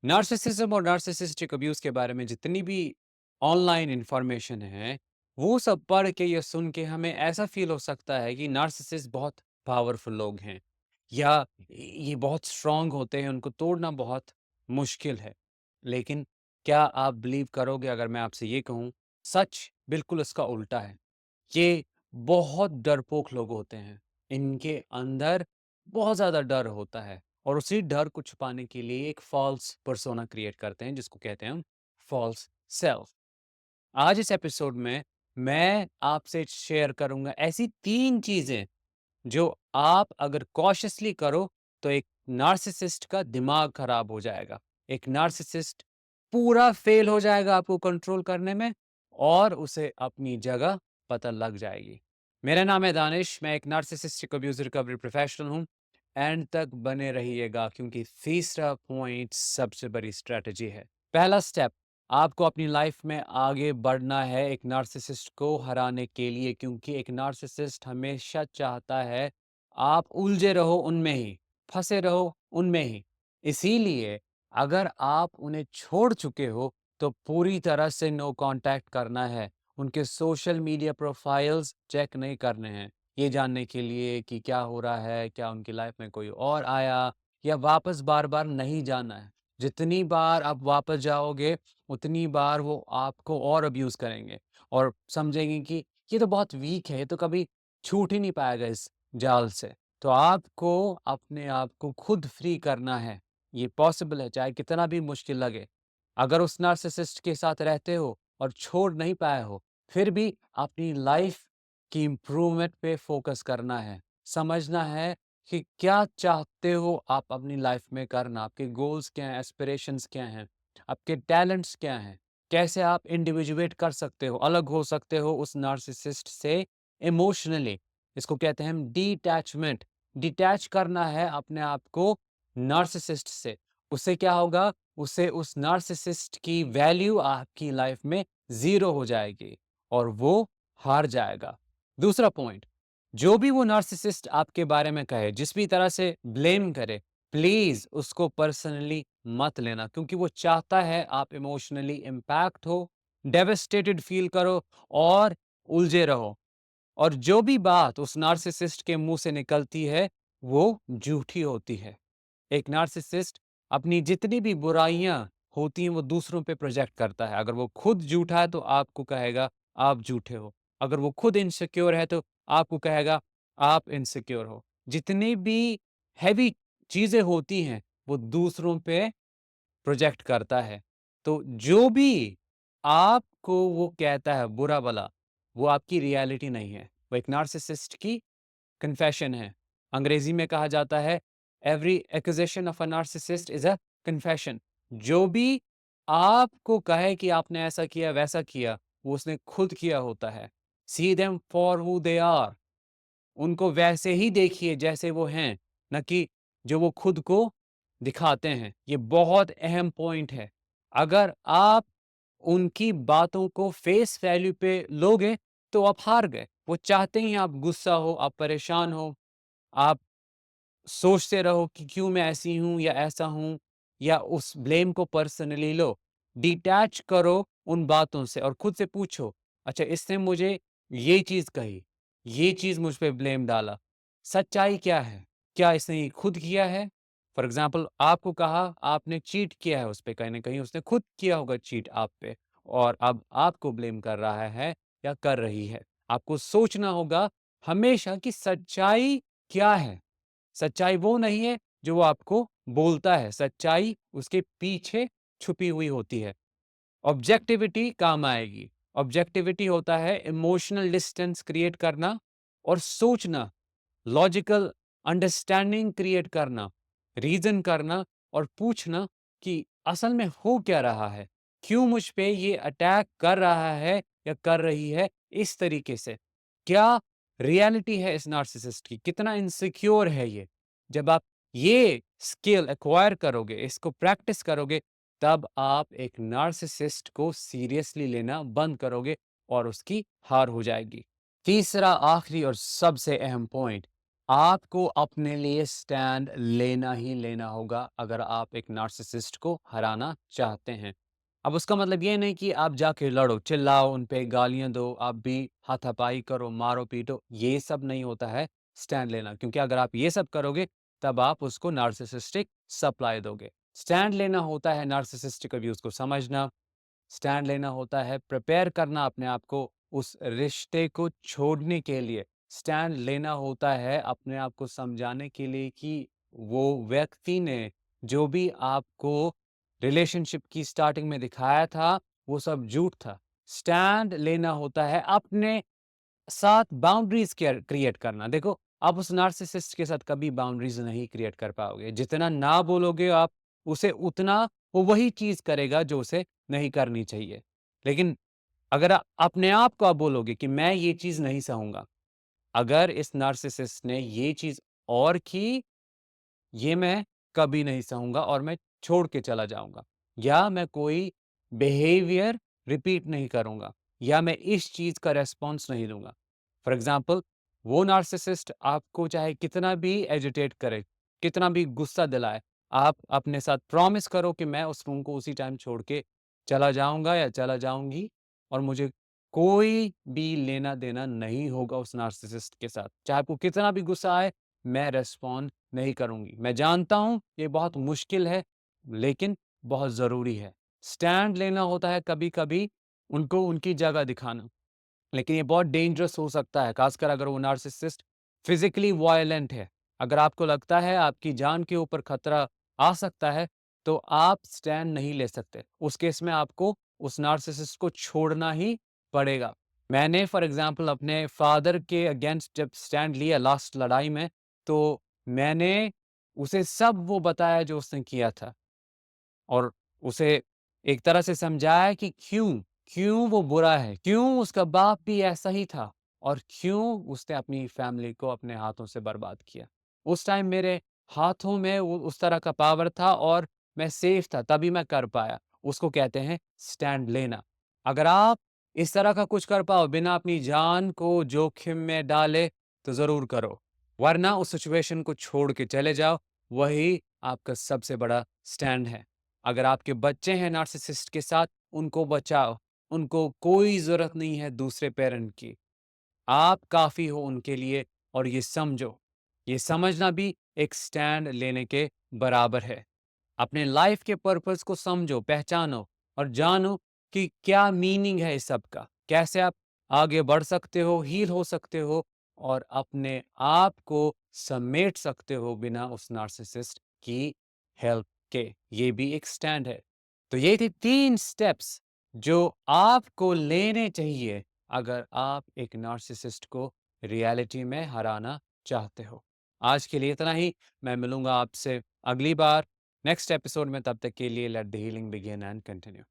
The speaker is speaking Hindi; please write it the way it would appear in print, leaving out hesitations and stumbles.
नार्सिसिज्म और नार्सिसिस्टिक अब्यूज़ के बारे में जितनी भी ऑनलाइन इन्फॉर्मेशन है, वो सब पढ़ के या सुन के हमें ऐसा फ़ील हो सकता है कि नार्सिसिस्ट बहुत पावरफुल लोग हैं या ये बहुत स्ट्रॉन्ग होते हैं, उनको तोड़ना बहुत मुश्किल है। लेकिन क्या आप बिलीव करोगे अगर मैं आपसे ये कहूँ, सच बिल्कुल इसका उल्टा है। ये बहुत डरपोक लोग होते हैं। इनके अंदर बहुत ज़्यादा डर होता है और उसी डर को छुपाने के लिए एक फ़ॉल्स पर्सोना क्रिएट करते हैं जिसको कहते हैं हम फ़ॉल्स सेल्फ। आज इस एपिसोड में मैं आपसे शेयर करूँगा ऐसी 3 चीज़ें जो आप अगर कॉशियसली करो तो एक नार्सिसिस्ट का दिमाग खराब हो जाएगा। एक नार्सिसिस्ट पूरा फ़ेल हो जाएगा आपको कंट्रोल करने में और उसे अपनी जगह पता लग जाएगी। मेरा नाम है दानिश, मैं एक नार्सिसिस्टिक अब्यूज़ रिकवरी प्रोफ़ेशनल हूँ। एंड तक बने रहिएगा क्योंकि तीसरा पॉइंट सबसे बड़ी स्ट्रैटेजी है। पहला स्टेप, आपको अपनी लाइफ में आगे बढ़ना है एक नार्सिसिस्ट को हराने के लिए क्योंकि एक नार्सिसिस्ट हमेशा चाहता है आप उलझे रहो उनमें ही, फँसे रहो उनमें ही। इसीलिए अगर आप उन्हें छोड़ चुके हो, तो पूरी तरह से नो कॉन्टैक्ट करना है। उनके सोशल मीडिया प्रोफाइल्स चेक नहीं करने हैं, ये जानने के लिए कि क्या हो रहा है, क्या उनकी लाइफ में कोई और आया या वापस बार-बार नहीं जाना है। जितनी बार आप वापस जाओगे, उतनी बार वो आपको और अब्यूज़ करेंगे और समझेंगे कि ये तो बहुत वीक है, ये तो कभी छूट ही नहीं पाएगा इस जाल से। तो आपको अपने आप को खुद फ्री करना है। ये पॉसिबल है, चाहे कितना भी मुश्किल लगे। अगर उस नार्सिसिस्ट के साथ रहते हो और छोड़ नहीं पाए हो, फिर भी अपनी लाइफ की इम्प्रूवमेंट पे फ़ोकस करना है। समझना है कि क्या चाहते हो आप अपनी लाइफ में करना, आपके गोल्स क्या हैं, एस्पिरेशंस क्या हैं, आपके टैलेंट्स क्या हैं, कैसे आप इंडिविजुएट कर सकते हो, अलग हो सकते हो उस नार्सिसिस्ट से इमोशनली। इसको कहते हैं हम डिटैचमेंट। डिटैच करना है अपने आप को नार्सिसिस्ट से। उससे क्या होगा? उससे उस नार्सिसिस्ट की वैल्यू आपकी लाइफ में ज़ीरो हो जाएगी और वो हार जाएगा। दूसरा पॉइंट, जो भी वो नार्सिसिस्ट आपके बारे में कहे, जिस भी तरह से ब्लेम करे, प्लीज़ उसको पर्सनली मत लेना क्योंकि वो चाहता है आप इमोशनली इम्पैक्ट हो, डेवास्टेटेड फ़ील करो और उलझे रहो। और जो भी बात उस नार्सिसिस्ट के मुँह से निकलती है, वो झूठी होती है। एक नार्सिसिस्ट अपनी जितनी भी बुराइयाँ होती हैं, वो दूसरों पे प्रोजेक्ट करता है। अगर वो खुद झूठा है, तो आपको कहेगा, आप झूठे हो। अगर वो खुद इनसिक्योर है, तो आपको कहेगा, आप इनसिक्योर हो। जितनी भी हेवी चीज़ें होती हैं, वो दूसरों पे प्रोजेक्ट करता है। तो जो भी आपको वो कहता है बुरा-भला, वो आपकी रियलिटी नहीं है। वो एक नार्सिसिस्ट की कन्फेशन है। अंग्रेज़ी में कहा जाता है, every accusation of a narcissist is a confession. जो भी आपको कहे कि आपने ऐसा किया, वैसा किया, वो उसने खुद किया होता है। See them for who they are. उनको वैसे ही देखिए जैसे वो हैं, ना कि जो वो खुद को दिखाते हैं। ये बहुत अहम पॉइंट है। अगर आप उनकी बातों को फेस वैल्यू पे लोगे, तो आप हार गए। वो चाहते ही आप गुस्सा हो, आप परेशान हो, आप सोचते रहो कि क्यों मैं ऐसी हूँ या ऐसा हूँ या उस ब्लेम को पर्सनली लो। डिटैच करो उन बातों से और खुद से पूछो, अच्छा इसने मुझे ये चीज़ कही, ये चीज़ मुझ पे ब्लेम डाला, सच्चाई क्या है? क्या इसने ये खुद किया है? फॉर एग्ज़ाम्पल आपको कहा आपने चीट किया है उस पे, कहीं न कहीं उसने खुद किया होगा चीट आप पे और अब आपको ब्लेम कर रहा है या कर रही है। आपको सोचना होगा हमेशा कि सच्चाई क्या है? सच्चाई वो नहीं है जो वो आपको बोलता है, सच्चाई उसके पीछे छुपी हुई होती है। ऑब्जेक्टिविटी काम आएगी। ऑब्जेक्टिविटी होता है इमोशनल डिस्टेंस क्रिएट करना और सोचना, लॉजिकल अंडरस्टैंडिंग क्रिएट करना, रीज़न करना और पूछना कि असल में हो क्या रहा है? क्यों मुझ पे ये अटैक कर रहा है या कर रही है इस तरीके से? क्या रियलिटी है इस नार्सिसिस्ट की? कितना इनसिक्योर है ये? जब आप ये स्किल एक्वायर करोगे, इसको प्रैक्टिस करोगे, तब आप एक नार्सिसिस्ट को सीरियसली लेना बंद करोगे और उसकी हार हो जाएगी। तीसरा, आखिरी और सबसे अहम पॉइंट, आपको अपने लिए स्टैंड लेना ही लेना होगा अगर आप एक नार्सिसिस्ट को हराना चाहते हैं। अब उसका मतलब ये नहीं कि आप जाके लड़ो, चिल्लाओ, उन पे गालियाँ दो, आप भी हाथापाई करो, मारो-पीटो, ये सब नहीं होता है स्टैंड लेना। क्योंकि अगर आप ये सब करोगे, तब आप उसको नार्सिसिस्टिक सप्लाई दोगे। स्टैंड लेना होता है नार्सिसिस्टिक अब्यूज़ को समझना, स्टैंड लेना होता है, प्रिपेयर करना अपने आप को उस रिश्ते को छोड़ने के लिए। स्टैंड लेना होता है अपने आप को समझाने के लिए कि वो व्यक्ति ने जो भी आपको रिलेशनशिप की स्टार्टिंग में दिखाया था, वो सब झूठ था। स्टैंड लेना होता है अपने साथ बाउंड्रीज़ क्रिएट करना। देखो, आप उस नार्सिसिस्ट के साथ कभी बाउंड्रीज़ नहीं क्रिएट कर पाओगे। जितना ना बोलोगे आप उसे, उतना वो वही चीज़ करेगा जो उसे नहीं करनी चाहिए। लेकिन अगर अपने आप को आप बोलोगे कि मैं ये चीज़ नहीं सहूँगा, अगर इस नार्सिसिस्ट ने ये चीज़ और की, ये मैं कभी नहीं सहूँगा और मैं छोड़ के चला जाऊँगा, या मैं कोई बिहेवियर रिपीट नहीं करूँगा, या मैं इस चीज़ का रिस्पॉन्स नहीं दूँगा। फॉर एग्ज़ाम्पल, वो नार्सिसिस्ट आपको चाहे कितना भी एजिटेट करे, कितना भी गुस्सा दिलाए, आप अपने साथ प्रॉमिस करो कि मैं उस रूम को उसी टाइम छोड़ के चला जाऊँगा या चला जाऊँगी, और मुझे कोई भी लेना-देना नहीं होगा उस नार्सिसिस्ट के साथ। चाहे आपको कितना भी गुस्सा आए, मैं रिस्पॉन्ड नहीं करूँगी। मैं जानता हूँ ये बहुत मुश्किल है, लेकिन बहुत ज़रूरी है। स्टैंड लेना होता है कभी-कभी उनको उनकी जगह दिखाना, लेकिन ये बहुत डेंजरस हो सकता है, खासकर अगर वो नार्सिसिस्ट फिज़िकली वायलेंट है। अगर आपको लगता है आपकी जान के ऊपर खतरा आ सकता है, तो आप स्टैंड नहीं ले सकते। उस केस में आपको उस नार्सिसिस्ट को छोड़ना ही पड़ेगा। मैंने फॉर एग्ज़ाम्पल अपने फ़ादर के अगेंस्ट जब स्टैंड लिया लास्ट लड़ाई में, तो मैंने उसे सब वो बताया जो उसने किया था। और उसे एक तरह से समझाया कि क्यों वो बुरा है, क्यों उसका बाप भी ऐसा ही था, और क्यों उसने अपनी फैमिली को अपने हाथों से बर्बाद किया। उस टाइम मेरे हाथों में वो उस तरह का पावर था और मैं सेफ था, तभी मैं कर पाया। उसको कहते हैं स्टैंड लेना। अगर आप इस तरह का कुछ कर पाओ बिना अपनी जान को जोखिम में डाले, तो ज़रूर करो। वरना उस सिचुएशन को छोड़ के चले जाओ, वही आपका सबसे बड़ा स्टैंड है। अगर आपके बच्चे हैं नार्सिसिस्ट के साथ, उनको बचाओ। उनको कोई ज़रूरत नहीं है दूसरे पेरेंट की। आप काफ़ी हो उनके लिए, और ये समझो, ये समझना भी एक स्टैंड लेने के बराबर है। अपने लाइफ़ के पर्पस को समझो, पहचानो और जानो कि क्या मीनिंग है इस सब का। कैसे आप आगे बढ़ सकते हो, हील हो सकते हो और अपने आप को समेट सकते हो बिना उस नार्सिसिस्ट की हेल्प के। ये भी एक स्टैंड है। तो ये थे 3 स्टेप्स जो आपको लेने चाहिए अगर आप एक नार्सिसिस्ट को रियलिटी में हराना चाहते हो। आज के लिए इतना ही। मैं मिलूँगा आपसे अगली बार नेक्स्ट एपिसोड में। तब तक के लिए let the healing begin and continue.